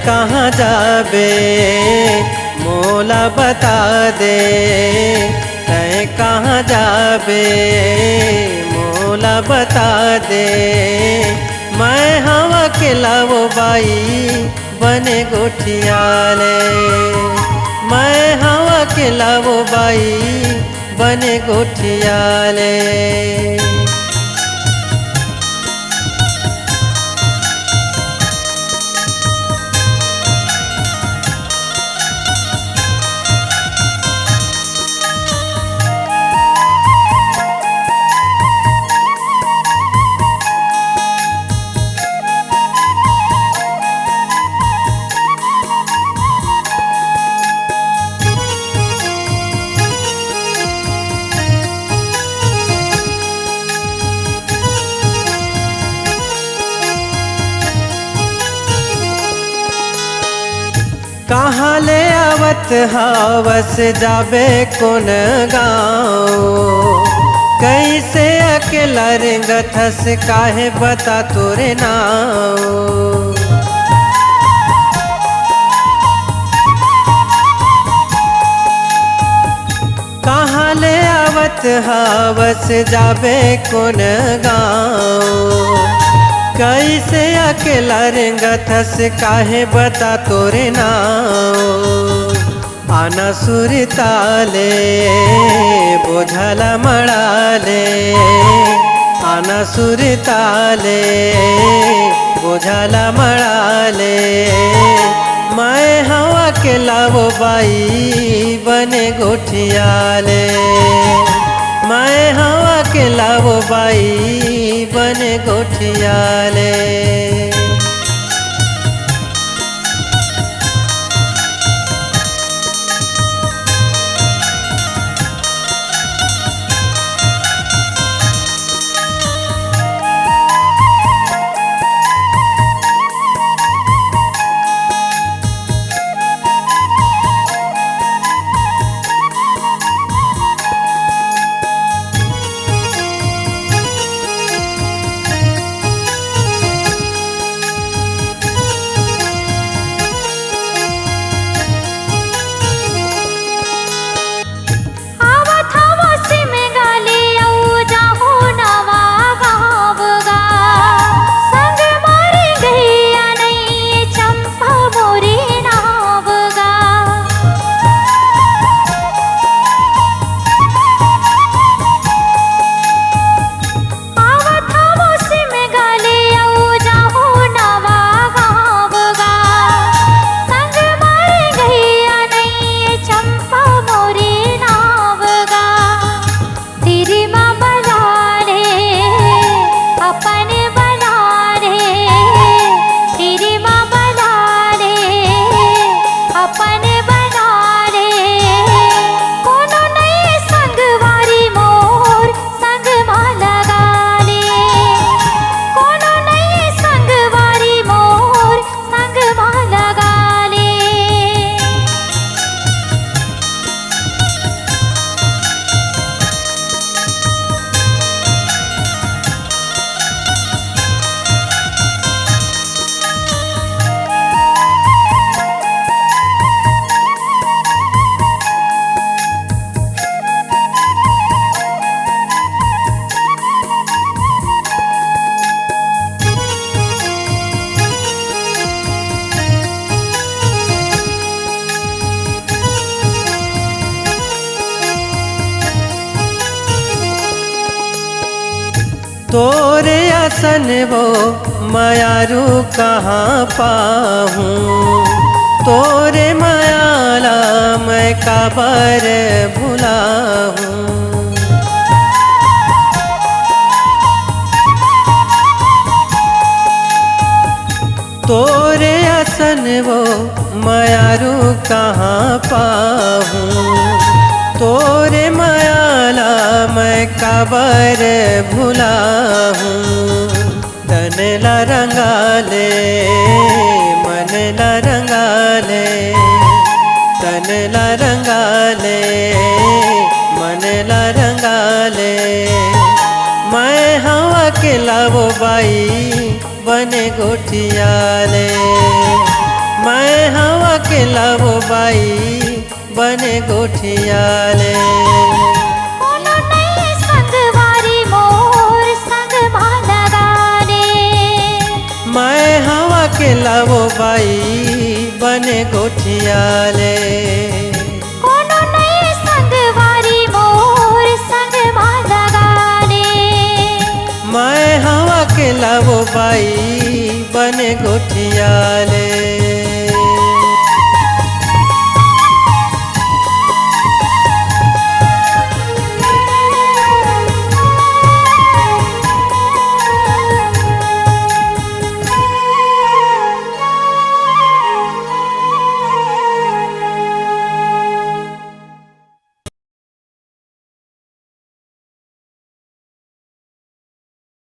कहाँ जाबे मोला बता दे, तै कहाँ जाबे मोला बता दे। मैं हवा के लावो बाई बने गोठियाले, मैं हवा के लावो बाई बने गोठियाले। कहाँ ले आवत हवस जाबे कौन गाँव, कैसे अकेला रेंगत हस काहे बता तोरे नाव। कहाँ ले आवत हवस जाबे कौन गाँव, कैसे अकेला रेंगत हस काहे बता तोरे नाव। आना सुरताले बोझला मड़ाले, आना सुरताले बोझला मड़ाले। मैं हवा के लावो बाई बने गोठियाले, मैं हवा के लावो बाई बने गोठियाले। तोरे असन वो मायारू कहाँ पाहूँ, तोरे मायाला मैं काबर भुलाहूँ। तोरे असन वो मायारू कहाँ पाहूँ, तोरे मायाला मैं काबर भुलाहूँ। तन ला रंगाले मन ला रंगाले, तन ला रंगाले मन ला रंगाले। मैं हवा अकेला वो बाई बने गोठियाले, मैं हवा अकेला वो बाई बने गोठियाले। मैं हवा अकेला वो बाई बने गोठियाले। कोनो नहीं संगवारी मोर संग लगाने, मैं हवा अकेला वो बाई बने गोठियाले।